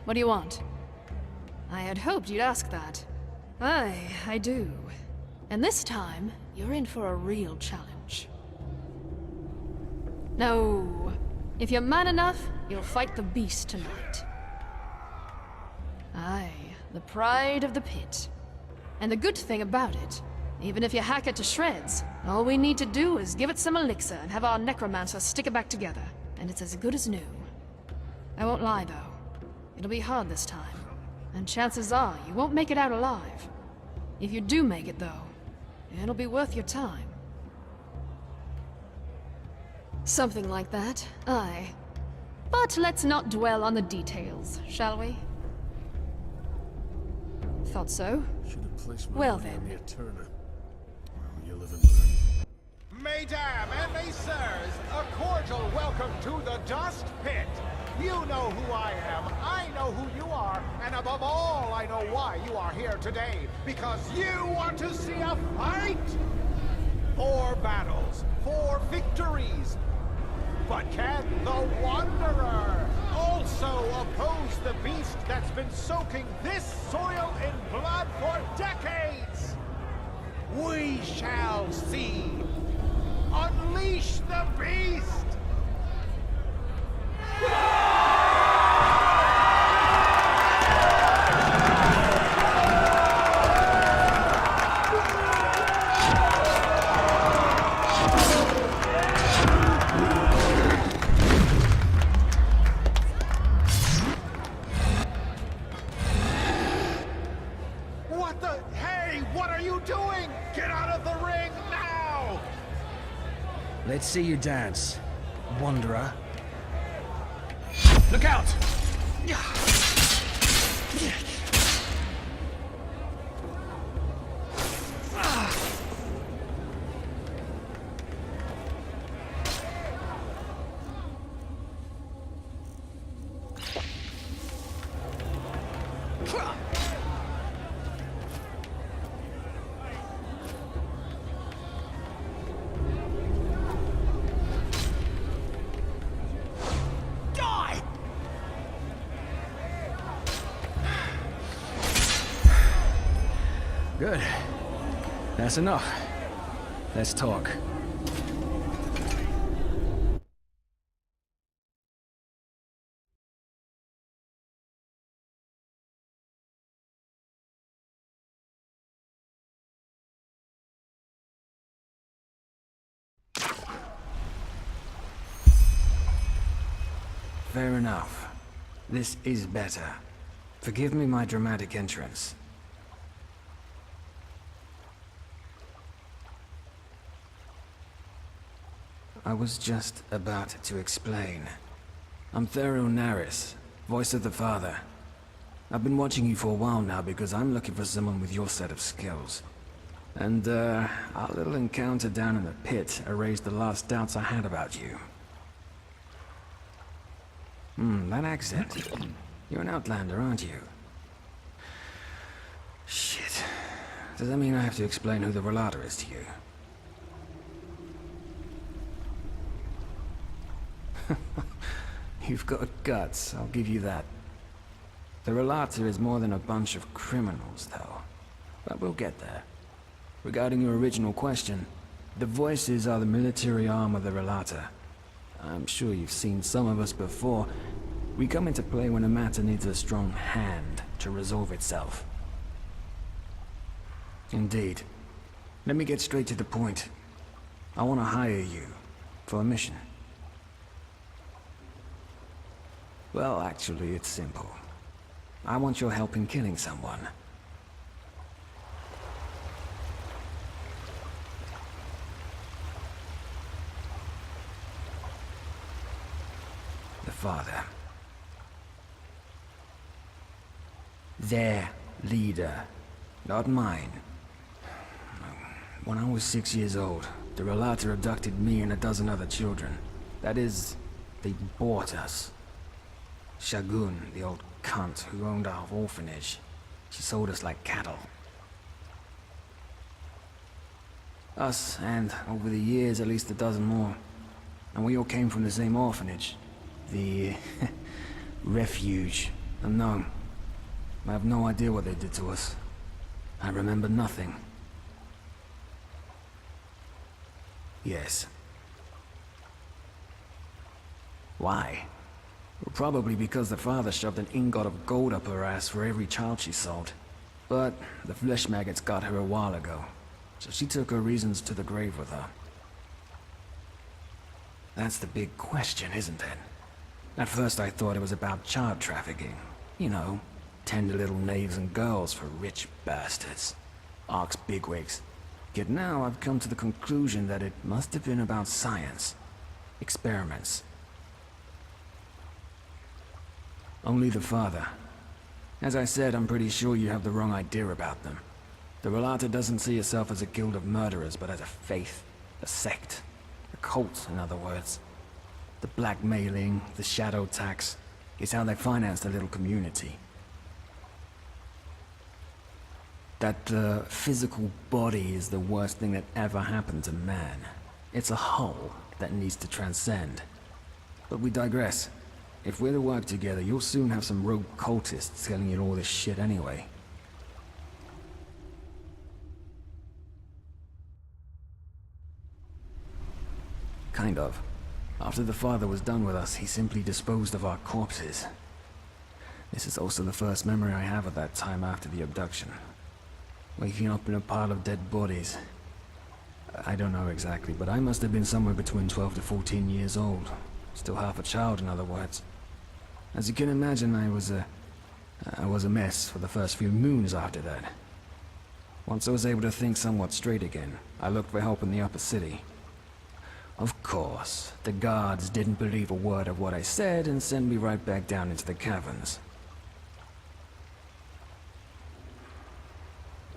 What do you want? I had hoped you'd ask that. Aye, I do. And this time, you're in for a real challenge. No. If you're man enough, you'll fight the beast tonight. Aye, the pride of the pit. And the good thing about it, even if you hack it to shreds, all we need to do is give it some elixir and have our necromancer stick it back together, and it's as good as new. I won't lie, though. It'll be hard this time, and chances are you won't make it out alive. If you do make it, though, it'll be worth your time. Something like that, aye. But let's not dwell on the details, shall we? Thought so. Should have placed my Well money on then. the Eterna. Well, you live and learn. Mesdames and messieurs, a cordial welcome to the Dust Pit. You know who I am, I know who you are, and above all, I know why you are here today. Because you want to see a fight! 4 battles, 4 victories. But can the Wanderer also oppose the beast that's been soaking this soil in blood for decades? We shall see. Unleash the beast! What the? Hey, what are you doing? Get out of the ring now! Let's see you dance, Wanderer. Look out! Good. That's enough. Let's talk. Fair enough. This is better. Forgive me my dramatic entrance. I was just about to explain. I'm Enderal Naris, voice of the Father. I've been watching you for a while now because I'm looking for someone with your set of skills. And, our little encounter down in the pit erased the last doubts I had about you. That accent. You're an outlander, aren't you? Shit. Does that mean I have to explain who the Rhalata is to you? You've got guts, I'll give you that. The Rhalata is more than a bunch of criminals, though. But we'll get there. Regarding your original question, the Voices are the military arm of the Rhalata. I'm sure you've seen some of us before. We come into play when a matter needs a strong hand to resolve itself. Indeed. Let me get straight to the point. I want to hire you for a mission. Well, actually, it's simple. I want your help in killing someone. The Father. Their leader, not mine. When I was 6 years old, the Rhalata abducted me and a dozen other children. That is, they bought us. Shagun, the old cunt who owned our orphanage, she sold us like cattle. Us, and over the years, at least a dozen more. And we all came from the same orphanage. The... Refuge. And no, I have no idea what they did to us. I remember nothing. Yes. Why? Well, probably because the father shoved an ingot of gold up her ass for every child she sold. But the flesh maggots got her a while ago, so she took her reasons to the grave with her. That's the big question, isn't it? At first I thought it was about child trafficking. You know, tender little knaves and girls for rich bastards. Ark's bigwigs. Yet now I've come to the conclusion that it must have been about science. Experiments. Only the father. As I said, I'm pretty sure you have the wrong idea about them. The Rhalata doesn't see itself as a guild of murderers, but as a faith. A sect. A cult, in other words. The blackmailing, the shadow tax, is how they finance their little community. That the physical body is the worst thing that ever happened to man. It's a whole that needs to transcend. But we digress. If we're to work together, you'll soon have some rogue cultists telling you all this shit anyway. Kind of. After the father was done with us, he simply disposed of our corpses. This is also the first memory I have of that time after the abduction. Waking up in a pile of dead bodies. I don't know exactly, but I must have been somewhere between 12 to 14 years old. Still half a child, in other words. As you can imagine, I was a mess for the first few moons after that. Once I was able to think somewhat straight again, I looked for help in the upper city. Of course, the guards didn't believe a word of what I said and sent me right back down into the caverns.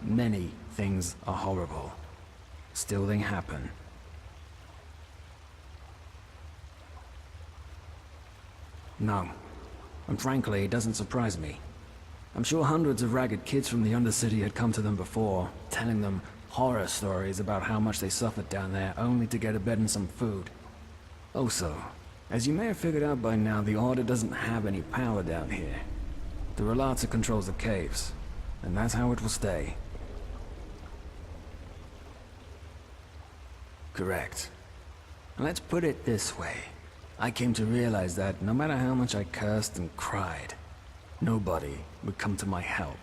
Many things are horrible. Still they happen. No. And frankly, it doesn't surprise me. I'm sure hundreds of ragged kids from the Undercity had come to them before, telling them horror stories about how much they suffered down there, only to get a bed and some food. Also, as you may have figured out by now, the Order doesn't have any power down here. The Rhalata controls the caves, and that's how it will stay. Correct. And let's put it this way. I came to realize that no matter how much I cursed and cried, nobody would come to my help.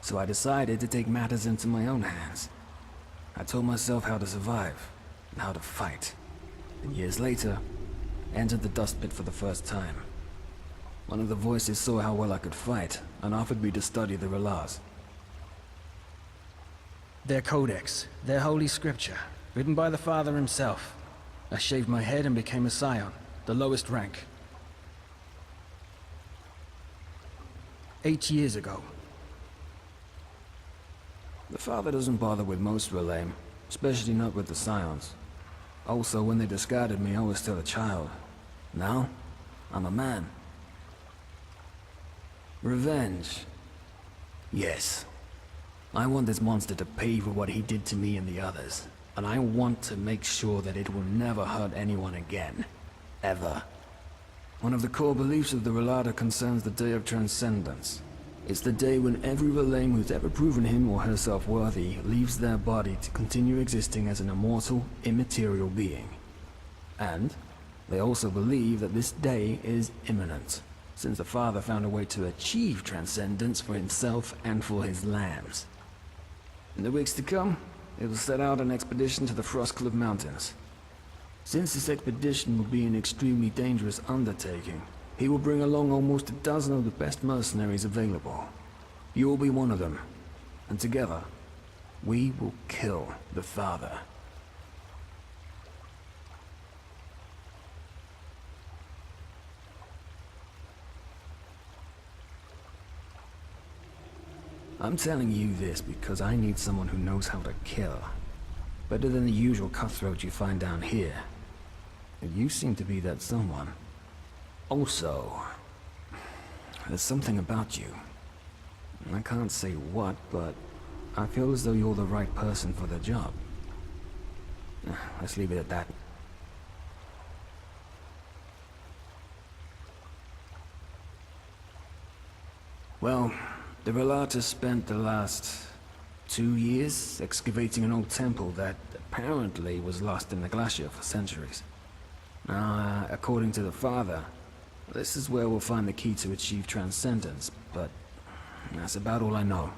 So I decided to take matters into my own hands. I told myself how to survive, and how to fight. And years later, entered the dust pit for the first time. One of the voices saw how well I could fight, and offered me to study the Rhalats. Their codex, their holy scripture, written by the father himself. I shaved my head and became a scion, the lowest rank. 8 years ago. The father doesn't bother with most Relaim, especially not with the scions. Also, when they discarded me, I was still a child. Now, I'm a man. Revenge. Yes. I want this monster to pay for what he did to me and the others. And I want to make sure that it will never hurt anyone again. Ever. One of the core beliefs of the Rhalata concerns the Day of Transcendence. It's the day when every Relaim who's ever proven him or herself worthy leaves their body to continue existing as an immortal, immaterial being. And they also believe that this day is imminent, since the father found a way to achieve transcendence for himself and for his lambs. In the weeks to come, it will set out an expedition to the Frostcliff Mountains. Since this expedition will be an extremely dangerous undertaking, he will bring along almost a dozen of the best mercenaries available. You will be one of them, and together, we will kill the father. I'm telling you this because I need someone who knows how to kill. Better than the usual cutthroat you find down here. And you seem to be that someone. Also, there's something about you. I can't say what, but I feel as though you're the right person for the job. Let's leave it at that. Well, the Rhalata spent the last 2 years excavating an old temple that apparently was lost in the glacier for centuries. Now, according to the Father, this is where we'll find the key to achieve transcendence, but that's about all I know.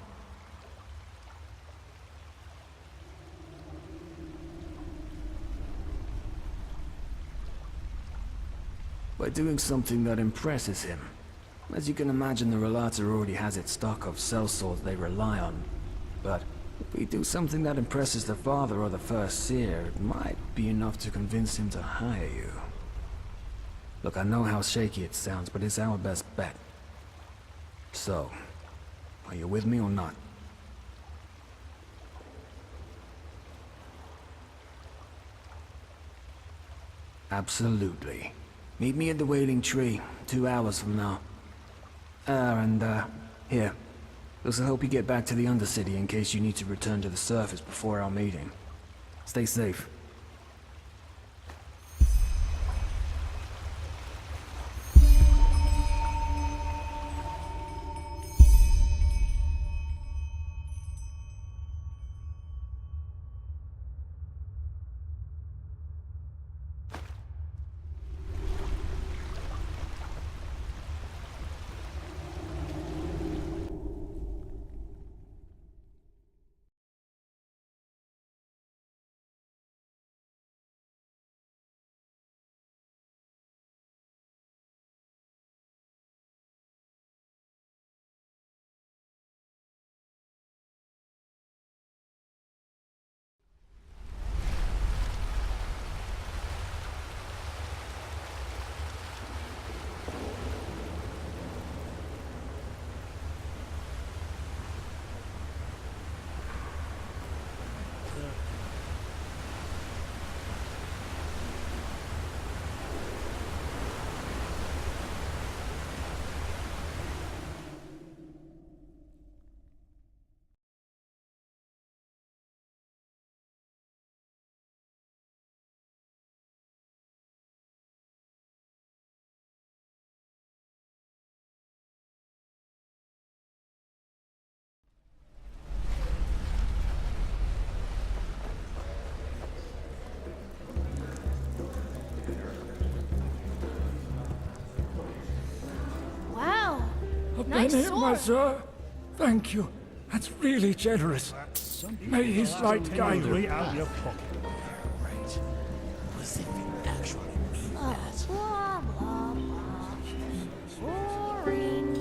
By doing something that impresses him. As you can imagine, the Rhalata already has its stock of sellswords they rely on. But if we do something that impresses the Father or the First Seer, it might be enough to convince him to hire you. Look, I know how shaky it sounds, but it's our best bet. So, are you with me or not? Absolutely. Meet me at the Wailing Tree, 2 hours from now. Here. This'll help you get back to the Undercity in case you need to return to the surface before our meeting. Stay safe. Nice Been here, my sword. sir. Thank you. That's really generous. May his light guide you. Out your pocket. Right. As if you actually mean that. Blah, blah, blah. Boring.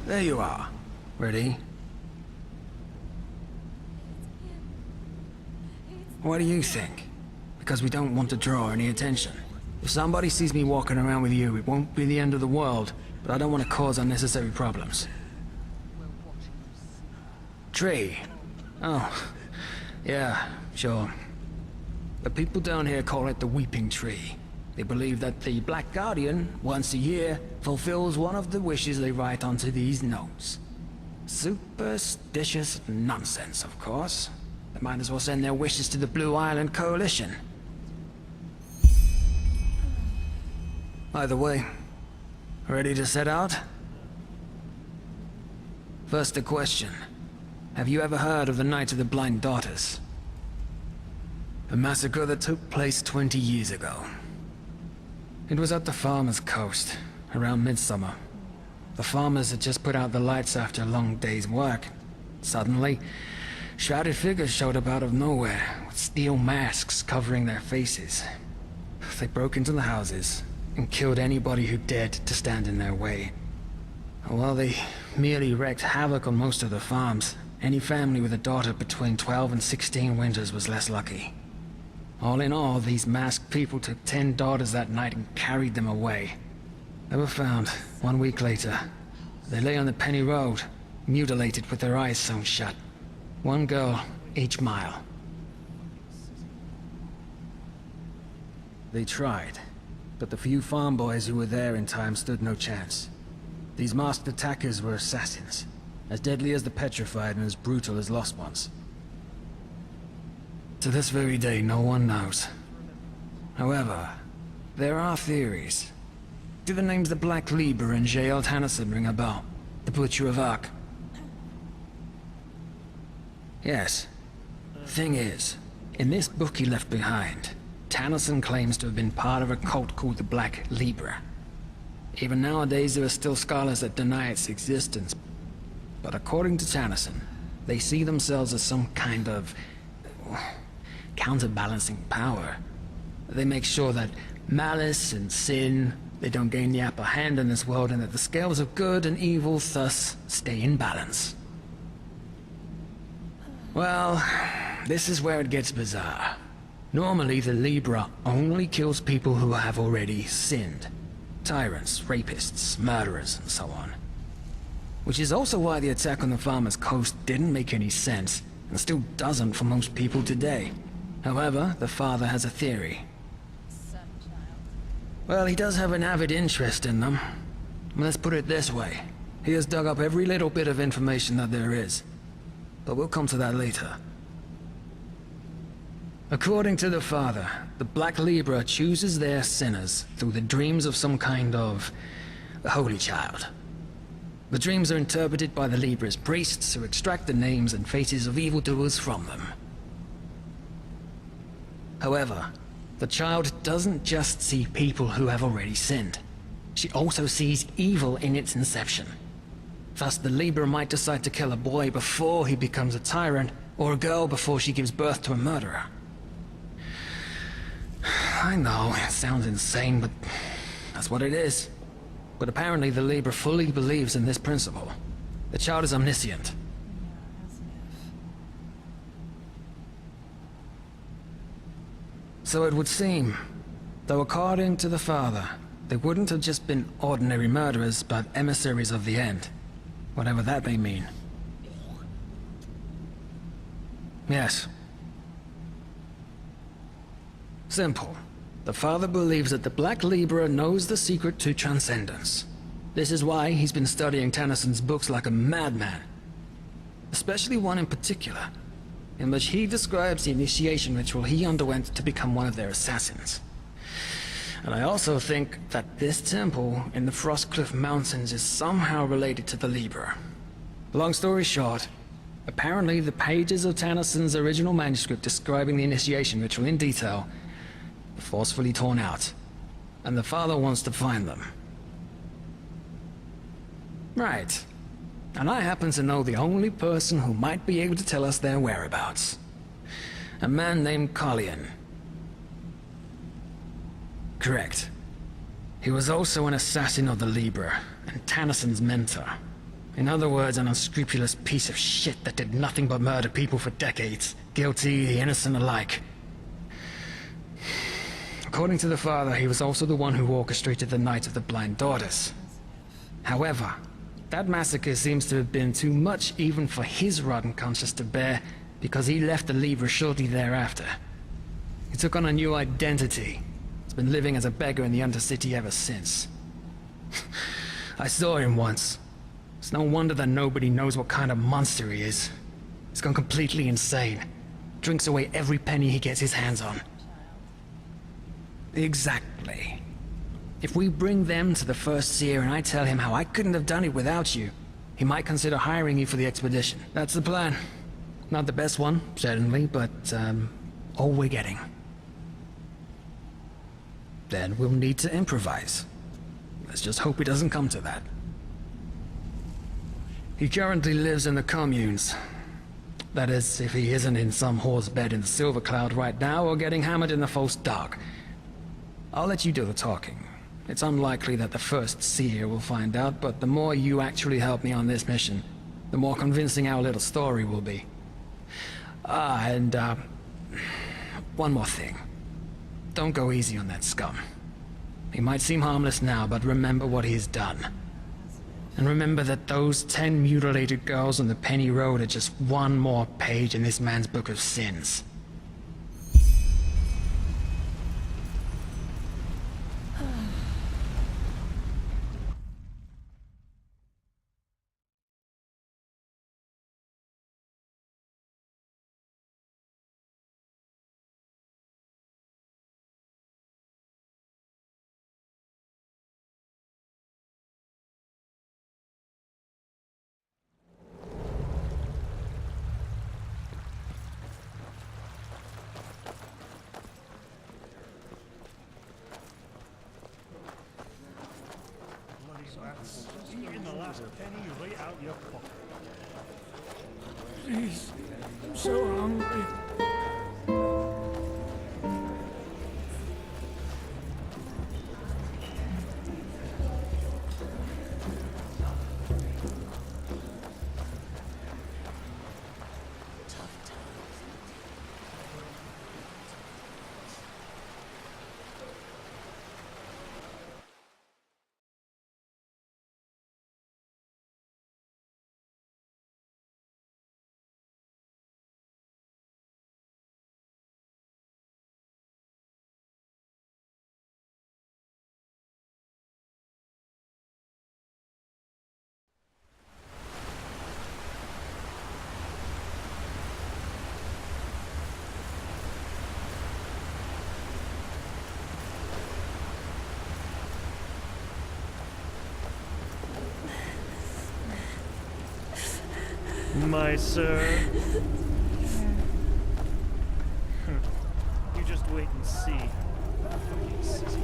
There you are. Ready? What do you think? Because we don't want to draw any attention. If somebody sees me walking around with you, it won't be the end of the world, but I don't want to cause unnecessary problems. Tree. Oh, yeah, sure. The people down here call it the Weeping Tree. They believe that the Black Guardian, once a year, fulfills one of the wishes they write onto these notes. Superstitious nonsense, of course. They might as well send their wishes to the Blue Island Coalition. Either way, ready to set out? First a question. Have you ever heard of the Night of the Blind Daughters? A massacre that took place 20 years ago. It was at the Farmer's Coast, around midsummer. The farmers had just put out the lights after a long day's work. Suddenly, shrouded figures showed up out of nowhere, with steel masks covering their faces. They broke into the houses, and killed anybody who dared to stand in their way. While they merely wreaked havoc on most of the farms, any family with a daughter between 12 and 16 winters was less lucky. All in all, these masked people took 10 daughters that night and carried them away. They were found 1 week later. They lay on the Penny Road, mutilated with their eyes sewn shut. 1 girl each mile. They tried, but the few farm boys who were there in time stood no chance. These masked attackers were assassins, as deadly as the petrified and as brutal as lost ones. To this very day, no one knows. However, there are theories. Do the names the Black Libra and J.L. Tennyson ring a bell? The Butcher of Ark? Yes. Thing is, in this book he left behind, Tennyson claims to have been part of a cult called the Black Libra. Even nowadays there are still scholars that deny its existence. But according to Tennyson, they see themselves as some kind of counterbalancing power. They make sure that malice and sin, they don't gain the upper hand in this world, and that the scales of good and evil thus stay in balance. Well, this is where it gets bizarre. Normally the Libra only kills people who have already sinned. Tyrants, rapists, murderers, and so on. Which is also why the attack on the Farmer's Coast didn't make any sense, and still doesn't for most people today. However, the father has a theory. Well, he does have an avid interest in them. Let's put it this way. He has dug up every little bit of information that there is. But we'll come to that later. According to the father, the Black Libra chooses their sinners through the dreams of some kind of holy child. The dreams are interpreted by the Libra's priests who extract the names and faces of evildoers from them. However, the child doesn't just see people who have already sinned. She also sees evil in its inception. Thus, the Libra might decide to kill a boy before he becomes a tyrant, or a girl before she gives birth to a murderer. I know, it sounds insane, but that's what it is. But apparently the Libra fully believes in this principle. The child is omniscient. So it would seem, though according to the father, they wouldn't have just been ordinary murderers, but emissaries of the end. Whatever that may mean. Yes. Simple. The father believes that the Black Libra knows the secret to transcendence. This is why he's been studying Tennyson's books like a madman. Especially one in particular, in which he describes the initiation ritual he underwent to become one of their assassins. And I also think that this temple in the Frostcliff Mountains is somehow related to the Libra. Long story short, apparently the pages of Tennyson's original manuscript describing the initiation ritual in detail were forcefully torn out, and the father wants to find them. Right. And I happen to know the only person who might be able to tell us their whereabouts. A man named Collian. Correct. He was also an assassin of the Libra, and Tennyson's mentor. In other words, an unscrupulous piece of shit that did nothing but murder people for decades, guilty, the innocent alike. According to the father, he was also the one who orchestrated the Night of the Blind Daughters. However, that massacre seems to have been too much even for his rotten conscience to bear, because he left the Libra shortly thereafter. He took on a new identity. He's been living as a beggar in the Undercity ever since. I saw him once. It's no wonder that nobody knows what kind of monster he is. He's gone completely insane. Drinks away every penny he gets his hands on. Exactly. If we bring them to the First Seer and I tell him how I couldn't have done it without you, he might consider hiring you for the expedition. That's the plan. Not the best one, certainly, but, all we're getting. Then we'll need to improvise. Let's just hope it doesn't come to that. He currently lives in the communes. That is, if he isn't in some whore's bed in the Silver Cloud right now or getting hammered in the False Dark. I'll let you do the talking. It's unlikely that the First Seer will find out, but the more you actually help me on this mission, the more convincing our little story will be. And one more thing. don't go easy on that scum. He might seem harmless now, but remember what he's done. And remember that those 10 mutilated girls on the Penny Road are just one more page in this man's book of sins. Eating the last penny right out your pocket. Please, I'm so hungry. My sir. You just wait and see. Fucking sissy.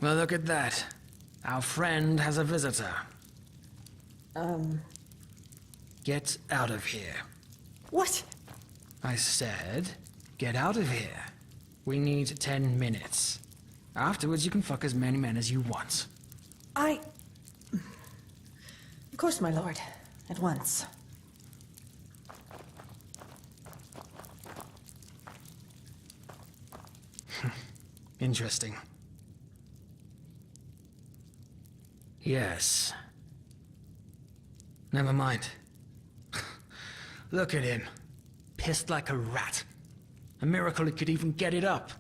Well, look at that. Our friend has a visitor. Get out of here. What? I said, get out of here. We need 10 minutes. Afterwards, you can fuck as many men as you want. Of course, my lord. At once. Interesting. Yes. Never mind. Look at him. Pissed like a rat. A miracle he could even get it up.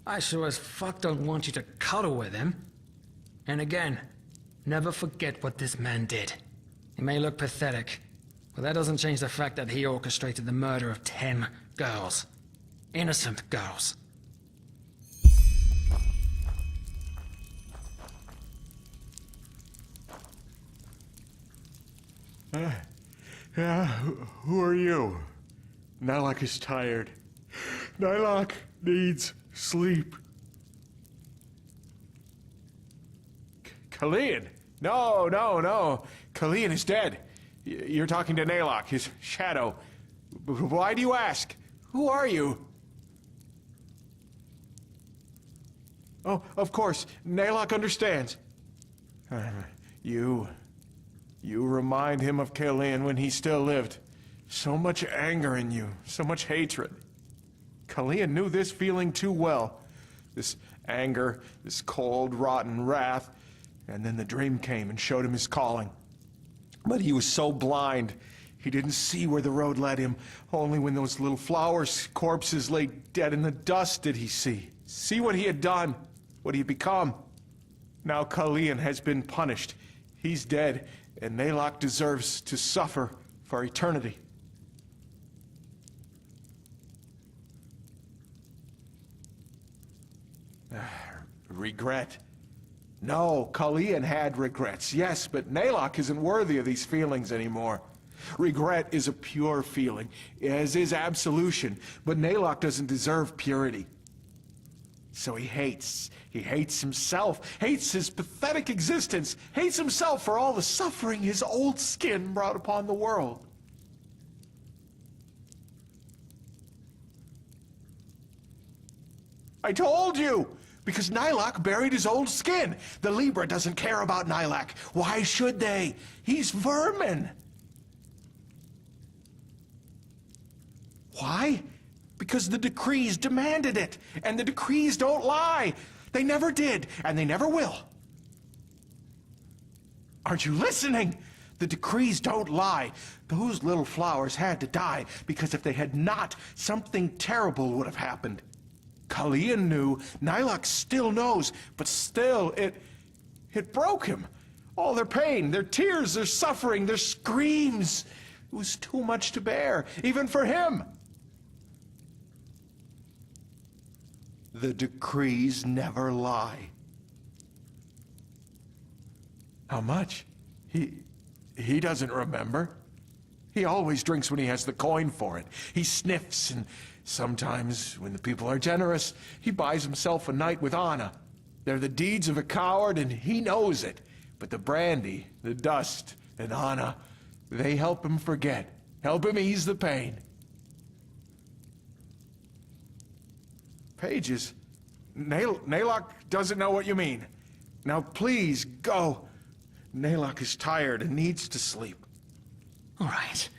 I sure as fuck don't want you to cuddle with him. And again, never forget what this man did. He may look pathetic, but that doesn't change the fact that he orchestrated the murder of 10 girls. Innocent girls. Yeah, who are you? Nylock is tired. Nylock needs sleep. Kalian? No. Kalian is dead. You're talking to Nylock, his shadow. Why do you ask? Who are you? Oh, of course. Nylock understands. You remind him of Kalian when he still lived. So much anger in you, so much hatred. Kalian knew this feeling too well. This anger, this cold, rotten wrath. And then the dream came and showed him his calling. But he was so blind, he didn't see where the road led him. Only when those little flowers' corpses lay dead in the dust did he see what he had done, what he had become. Now Kalian has been punished. He's dead, and Nylock deserves to suffer for eternity. Regret. No, Kalian had regrets, yes, but Nylock isn't worthy of these feelings anymore. Regret is a pure feeling, as is absolution, but Nylock doesn't deserve purity. So he hates himself, hates his pathetic existence, hates himself for all the suffering his old skin brought upon the world. I told you! Because Nylok buried his old skin. The Libra doesn't care about Nylok. Why should they? He's vermin. Why? Because the decrees demanded it. And the decrees don't lie. They never did, and they never will. Aren't you listening? The decrees don't lie. Those little flowers had to die, because if they had not, something terrible would have happened. Kalian knew, Nylok still knows, but still, it broke him. All their pain, their tears, their suffering, their screams. It was too much to bear, even for him. The decrees never lie. How much? He doesn't remember. He always drinks when he has the coin for it. He sniffs, and sometimes, when the people are generous, he buys himself a night with Anna. They're the deeds of a coward, and he knows it. But the brandy, the dust, and Anna, they help him forget. Help him ease the pain. Pages? Nylok doesn't know what you mean. Now please, go. Nylok is tired and needs to sleep. All right.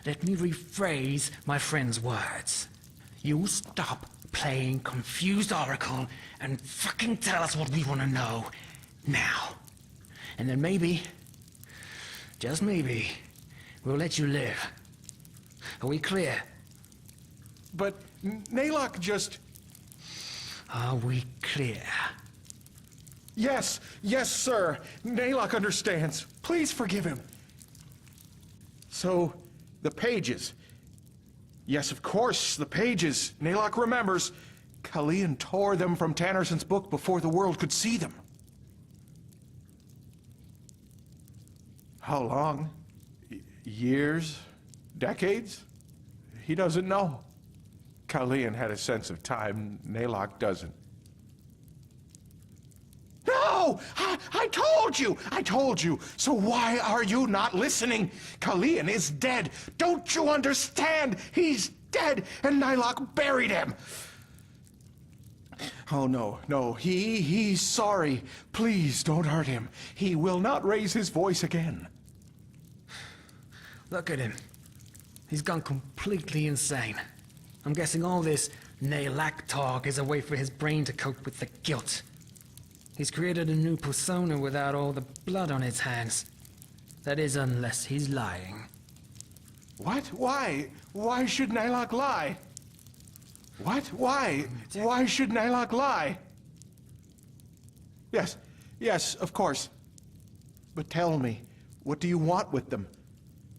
Let me rephrase my friend's words. You stop playing confused oracle and fucking tell us what we want to know now. And then maybe, just maybe, we'll let you live. Are we clear? But Nylok just... Are we clear? Yes, sir. Nylok understands. Please forgive him. So, the pages. Yes, of course, the pages. Nylok remembers. Kalian tore them from Tannerson's book before the world could see them. How long? Years? Decades? He doesn't know. Kalian had a sense of time. Nylok doesn't. No! I told you! I told you! So why are you not listening? Kalian is dead! Don't you understand? He's dead, and Nylok buried him! Oh, no, he's sorry. Please don't hurt him. He will not raise his voice again. Look at him. He's gone completely insane. I'm guessing all this Nylok talk is a way for his brain to cope with the guilt. He's created a new persona without all the blood on his hands. That is, unless he's lying. What? Why? Why should Nylok lie? What? Why? Why should Nylok lie? Yes, of course. But tell me, what do you want with them?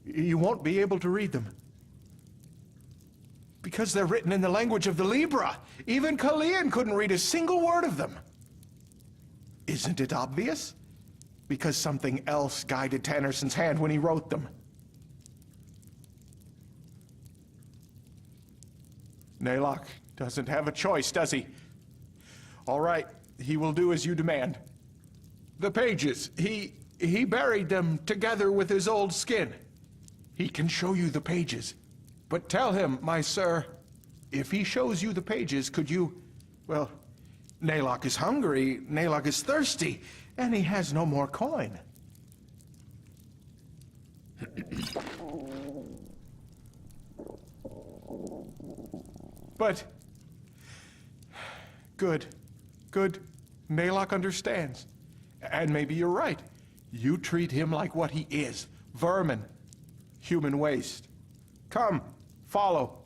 You won't be able to read them. Because they're written in the language of the Libra. Even Kalian couldn't read a single word of them. Isn't it obvious? Because something else guided Tannerson's hand when he wrote them. Nylok doesn't have a choice, does he? All right, he will do as you demand. The pages, he buried them together with his old skin. He can show you the pages. But tell him, my sir, if he shows you the pages, could you... Well, Nylok is hungry, Nylok is thirsty, and he has no more coin. But... Good. Nylok understands. And maybe you're right. You treat him like what he is. Vermin. Human waste. Come, follow.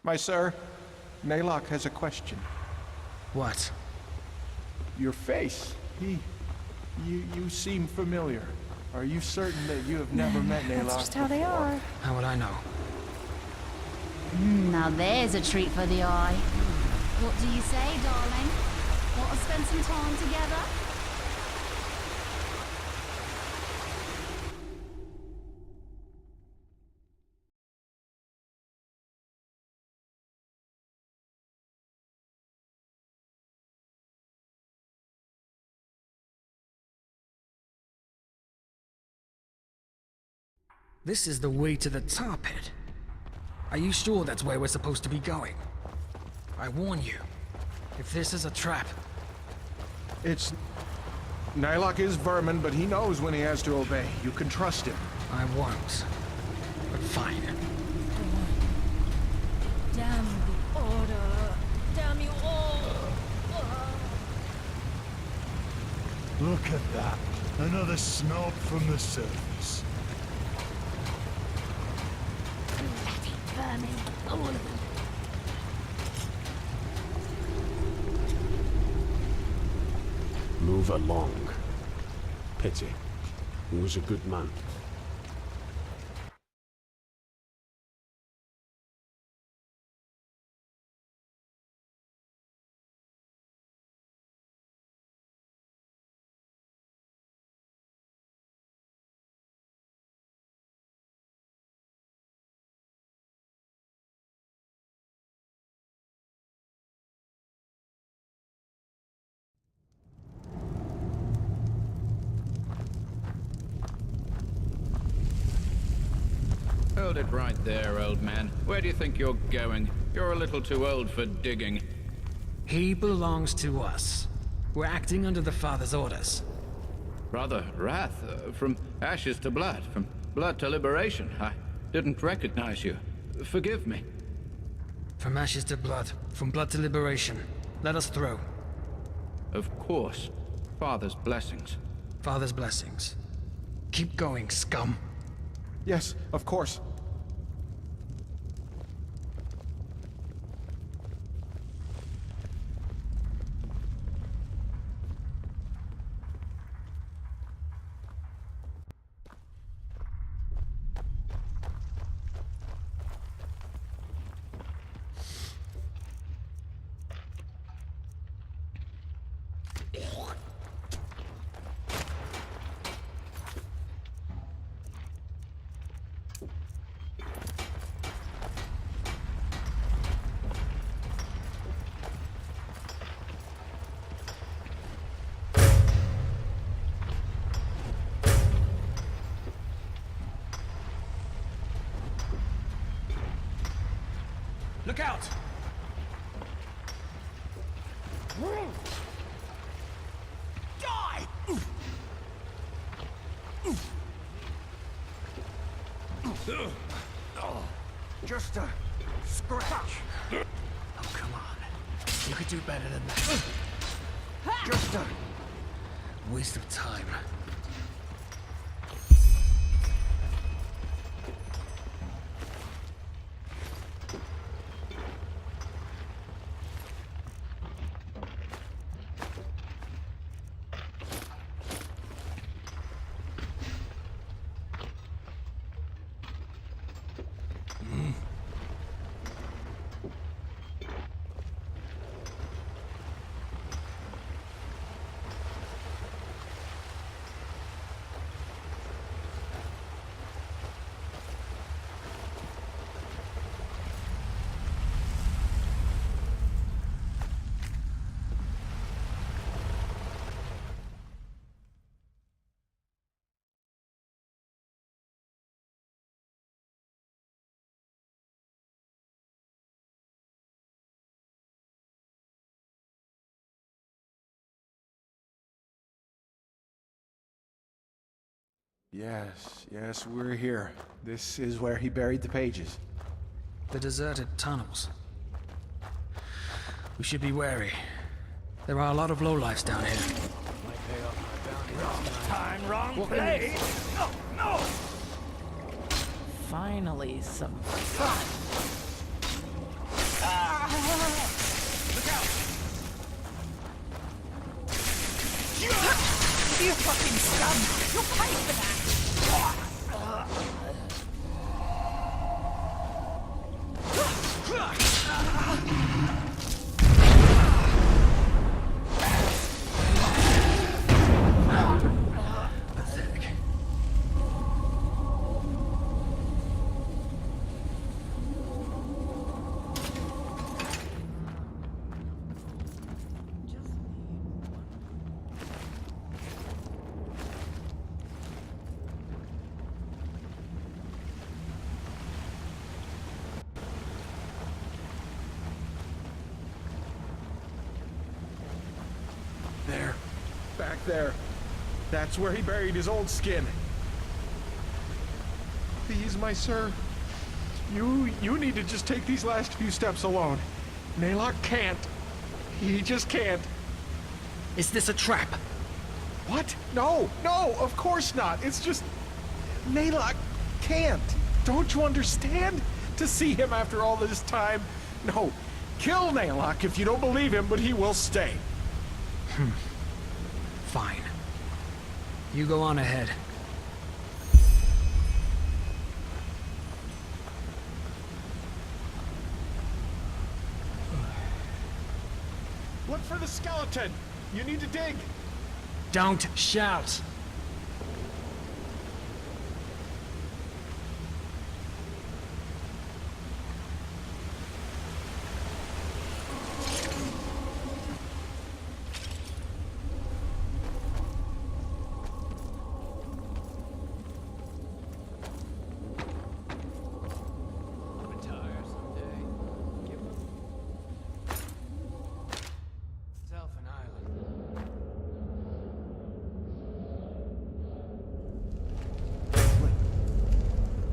My sir, Naylock has a question. What? Your face. You seem familiar. Are you certain that you have never met Naylock? That's just how they are. How would I know? Now there's a treat for the eye. What do you say, darling? Want to spend some time together? This is the way to the tar pit. Are you sure that's where we're supposed to be going? I warn you, if this is a trap... Naylock is vermin, but he knows when he has to obey. You can trust him. I won't. But fine. Damn the order. Damn you all. Look at that. Another snob from the surface. Bloody vermin. All of them. Move along. Pity. He was a good man. Hold it right there, old man. Where do you think you're going? You're a little too old for digging. He belongs to us. We're acting under the Father's orders. Brother Wrath, from ashes to blood, from blood to liberation. I didn't recognize you. Forgive me. From ashes to blood, from blood to liberation. Let us through. Of course. Father's blessings. Father's blessings. Keep going, scum. Yes, of course. Look out! Die! Just a scratch. Oh, come on. You could do better than that. Just a... Waste of time. Yes, we're here. This is where he buried the pages. The deserted tunnels. We should be wary. There are a lot of lowlifes down here. Wrong time, wrong place! No, no! Finally, some fun. There. Back there. That's where he buried his old skin. Please, my sir. You need to just take these last few steps alone. Naylock can't. He just can't. Is this a trap? What? No, of course not. It's just... Naylock can't. Don't you understand? To see him after all this time? No. Kill Naylock if you don't believe him, but he will stay. Fine. You go on ahead. Look for the skeleton. You need to dig. Don't shout.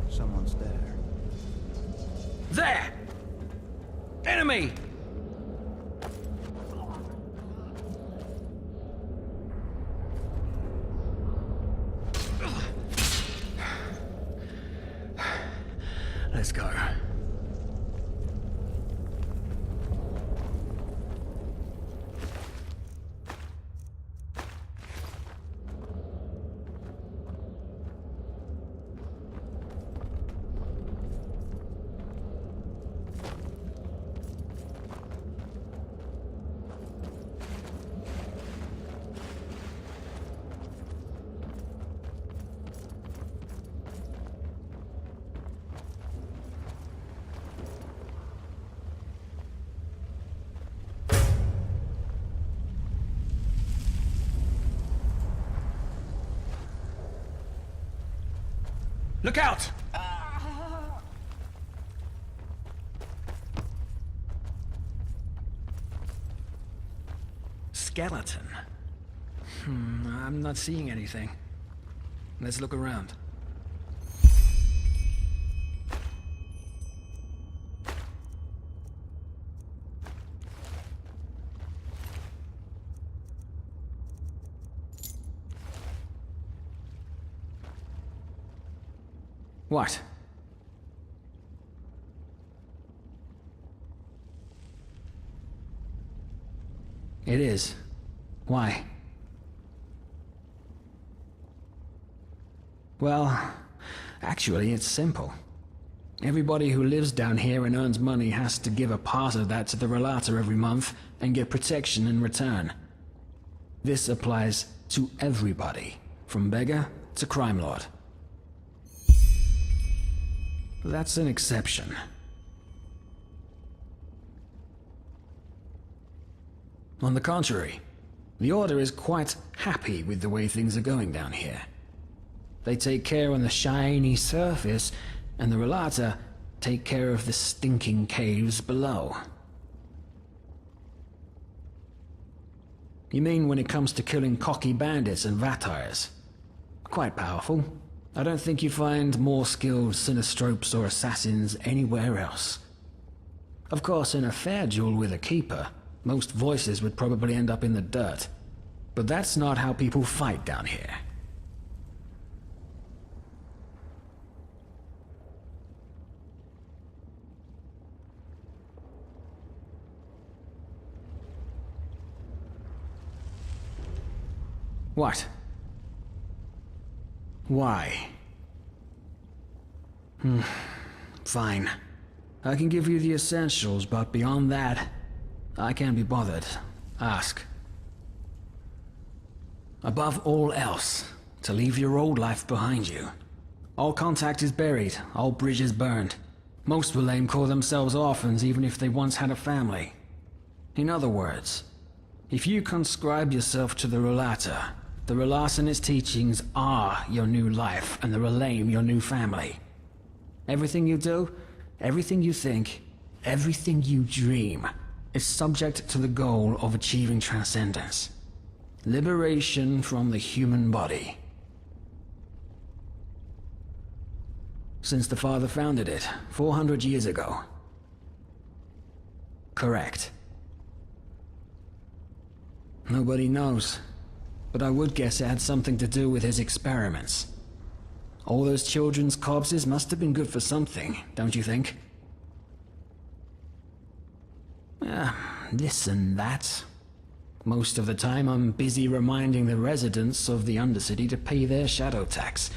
Someone's there. There! Enemy! Let's go. Look out! Skeleton. I'm not seeing anything. Let's look around. What? It is. Why? Well, actually, it's simple. Everybody who lives down here and earns money has to give a part of that to the Rhalata every month and get protection in return. This applies to everybody, from beggar to crime lord. That's an exception. On the contrary, the Order is quite happy with the way things are going down here. They take care on the shiny surface, and the Rhalata take care of the stinking caves below. You mean when it comes to killing cocky bandits and vampires? Quite powerful. I don't think you find more skilled sinistropes or assassins anywhere else. Of course, in a fair duel with a keeper, most voices would probably end up in the dirt. But that's not how people fight down here. What? Why? Fine. I can give you the essentials, but beyond that, I can't be bothered. Ask. Above all else, to leave your old life behind you. All contact is buried, all bridges burned. Most Wilame call themselves orphans even if they once had a family. In other words, if you conscribe yourself to the Rhalata, the Rhalata and its teachings are your new life, and the Wilame your new family. Everything you do, everything you think, everything you dream, is subject to the goal of achieving transcendence. Liberation from the human body. Since the Father founded it, 400 years ago. Correct. Nobody knows, but I would guess it had something to do with his experiments. All those children's corpses must have been good for something, don't you think? This and that. Most of the time I'm busy reminding the residents of the Undercity to pay their shadow tax,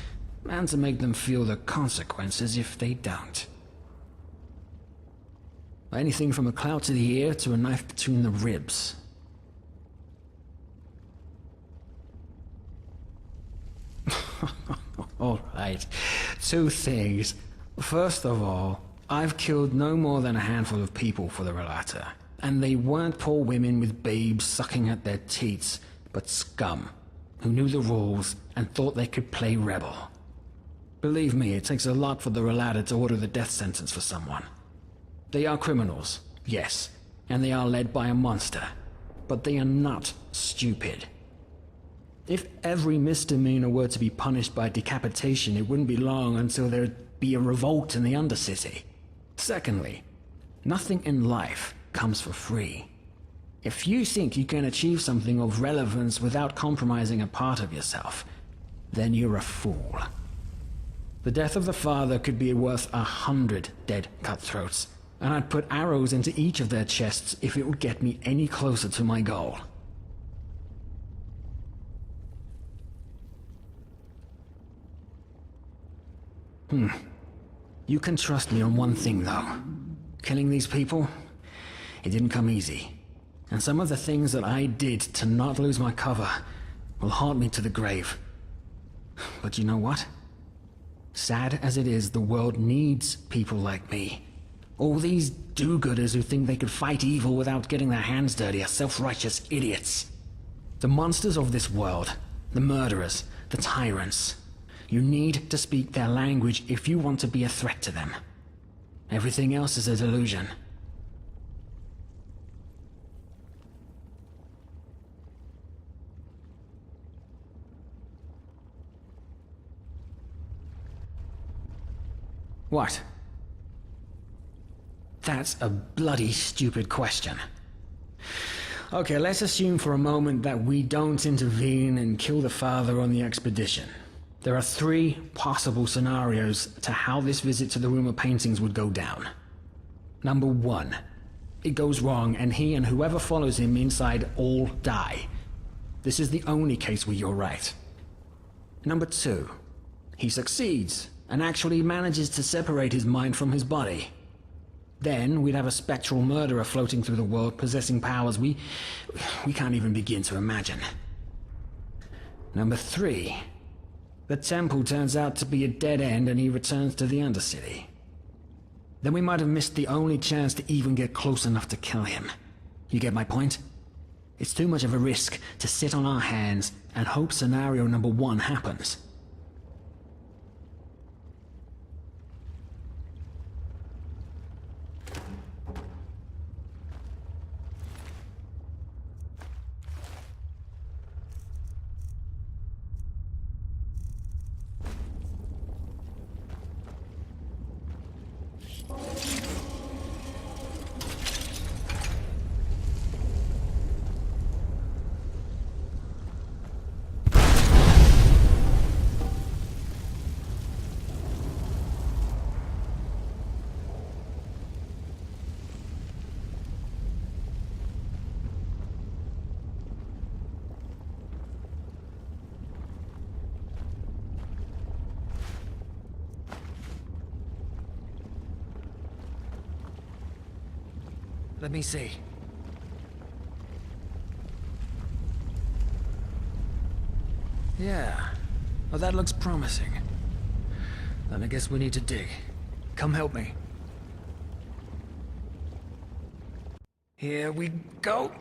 and to make them feel the consequences if they don't. Anything from a clout to the ear to a knife between the ribs. Alright, two things. First of all, I've killed no more than a handful of people for the Rhalata, and they weren't poor women with babes sucking at their teats, but scum, who knew the rules and thought they could play rebel. Believe me, it takes a lot for the Rhalata to order the death sentence for someone. They are criminals, yes, and they are led by a monster, but they are not stupid. If every misdemeanor were to be punished by decapitation, it wouldn't be long until there'd be a revolt in the Undercity. Secondly, nothing in life comes for free. If you think you can achieve something of relevance without compromising a part of yourself, then you're a fool. The death of the Father could be worth 100 dead cutthroats, and I'd put arrows into each of their chests if it would get me any closer to my goal. You can trust me on one thing, though. Killing these people, it didn't come easy. And some of the things that I did to not lose my cover will haunt me to the grave. But you know what? Sad as it is, the world needs people like me. All these do-gooders who think they could fight evil without getting their hands dirty are self-righteous idiots. The monsters of this world, the murderers, the tyrants. You need to speak their language if you want to be a threat to them. Everything else is a delusion. What? That's a bloody stupid question. Okay, let's assume for a moment that we don't intervene and kill the Father on the expedition. There are 3 possible scenarios to how this visit to the room of paintings would go down. Number 1, it goes wrong and he and whoever follows him inside all die. This is the only case where you're right. Number 2, he succeeds and actually manages to separate his mind from his body. Then we'd have a spectral murderer floating through the world possessing powers we can't even begin to imagine. Number 3, the temple turns out to be a dead end and he returns to the Undercity. Then we might have missed the only chance to even get close enough to kill him. You get my point? It's too much of a risk to sit on our hands and hope scenario number 1 happens. Let me see. Yeah. Well, that looks promising. Then I guess we need to dig. Come help me. Here we go.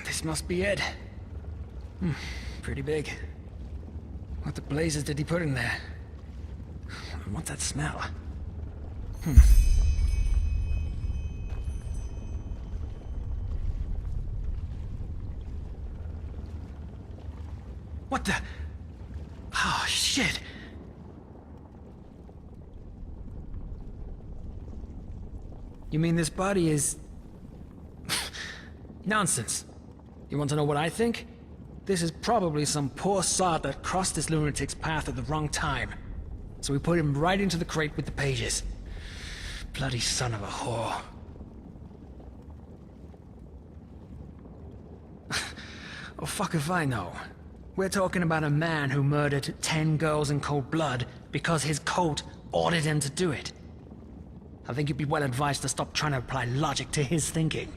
This must be it. Pretty big. What the blazes did he put in there? What's that smell? What the? Oh, shit! You mean this body is... Nonsense. You want to know what I think? This is probably some poor sod that crossed this lunatic's path at the wrong time. So we put him right into the crate with the pages. Bloody son of a whore. Oh, fuck if I know. We're talking about a man who murdered 10 girls in cold blood because his cult ordered him to do it. I think you'd be well advised to stop trying to apply logic to his thinking.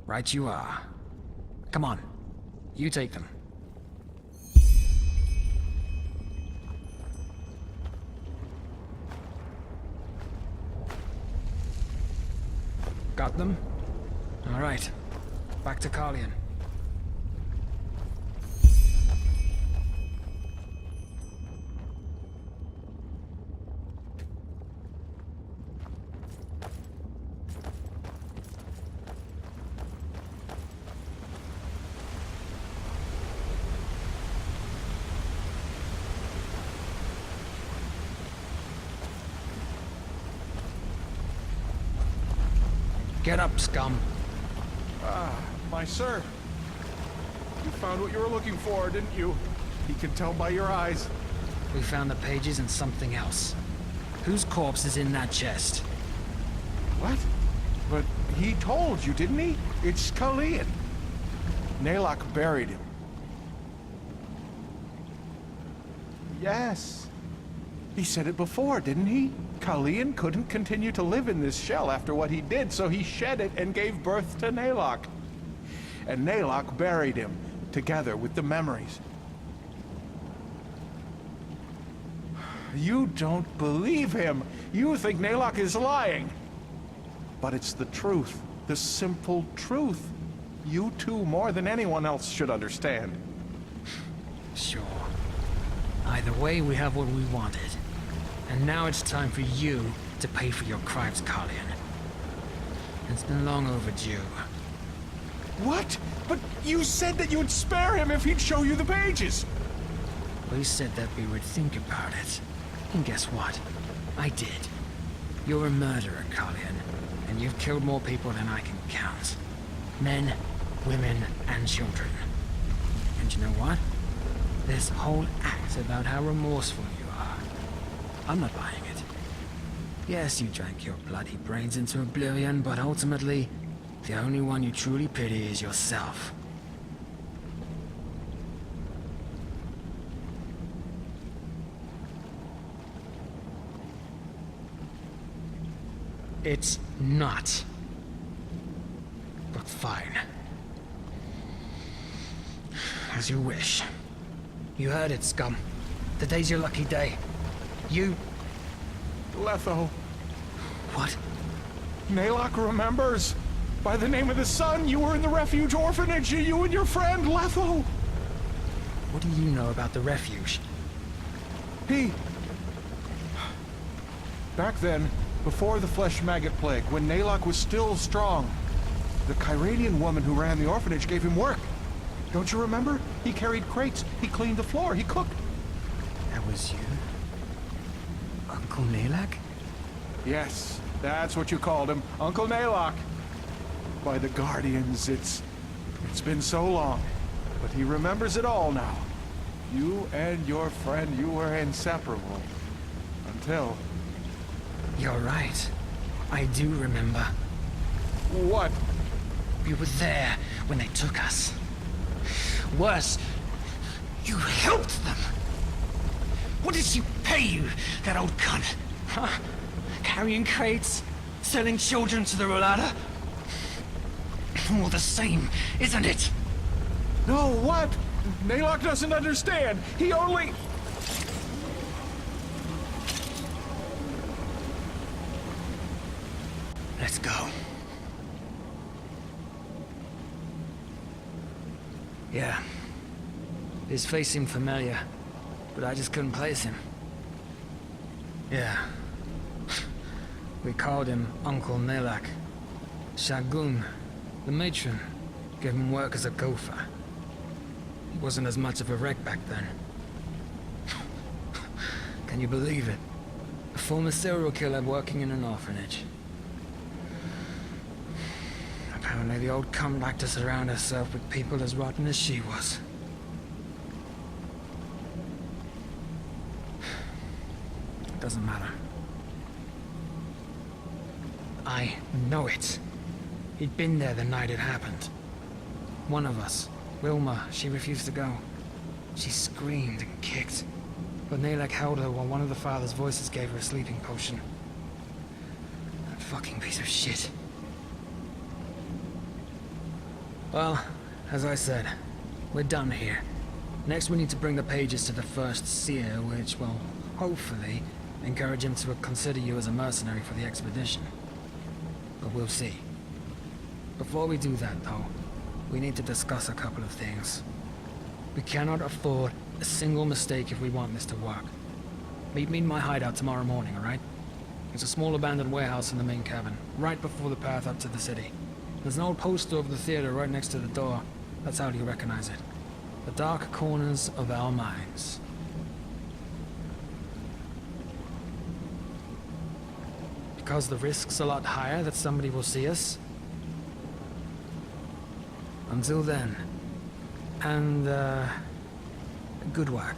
Right you are. Come on. You take them. Got them? All right. Back to Carlion. Get up, scum. My sir. You found what you were looking for, didn't you? He can tell by your eyes. We found the pages and something else. Whose corpse is in that chest? What? But he told you, didn't he? It's Carlion. Naylock buried him. Yes. He said it before, didn't he? Carlion couldn't continue to live in this shell after what he did, so he shed it and gave birth to Naylock. And Naylock buried him, together with the memories. You don't believe him. You think Naylock is lying. But it's the truth, the simple truth. You two, more than anyone else, should understand. Sure. Either way, we have what we wanted. And now it's time for you to pay for your crimes, Carlion. It's been long overdue. What? But you said that you would spare him if he'd show you the pages! We said that we would think about it. And guess what? I did. You're a murderer, Carlion. And you've killed more people than I can count. Men, women, and children. And you know what? This whole act's about how remorseful you are. I'm not buying it. Yes, you drank your bloody brains into oblivion, but ultimately, the only one you truly pity is yourself. It's not. But fine. As you wish. You heard it, scum. Today's your lucky day. You... Letho. What? Naylock remembers. By the name of the sun, you were in the refuge orphanage, you and your friend, Letho. What do you know about the refuge? Back then, before the flesh maggot plague, when Naylock was still strong, the Kyranian woman who ran the orphanage gave him work. Don't you remember? He carried crates, he cleaned the floor, he cooked. That was you? Uncle Naylock? Yes, that's what you called him, Uncle Naylock. By the Guardians, it's been so long, but he remembers it all now. You and your friend, you were inseparable. Until... You're right. I do remember. What? You were there when they took us. Worse, you helped them. What did she pay you, that old cunt? Huh? Carrying crates? selling children to the Rhalata? All the same, isn't it? No, what? Naylock doesn't understand. He only... Let's go. Yeah. His face seemed familiar, but I just couldn't place him. Yeah. We called him Uncle Naylock. Shagun, the matron, gave him work as a gopher. He wasn't as much of a wreck back then. Can you believe it? A former serial killer working in an orphanage. Apparently the old cunt liked to surround herself with people as rotten as she was. It doesn't matter. I know it. He'd been there the night it happened. One of us, Wilma, she refused to go. She screamed and kicked, but Naylock held her while one of the father's voices gave her a sleeping potion. That fucking piece of shit. Well, as I said, we're done here. Next we need to bring the pages to the first seer, which will, hopefully, encourage him to consider you as a mercenary for the expedition. But we'll see. Before we do that, though, we need to discuss a couple of things. We cannot afford a single mistake if we want this to work. Meet me in my hideout tomorrow morning, alright? It's a small abandoned warehouse in the main cabin, right before the path up to the city. There's an old poster over the theater right next to the door. That's how you recognize it. The dark corners of our minds. Because the risk's a lot higher that somebody will see us. Until then. And, good work.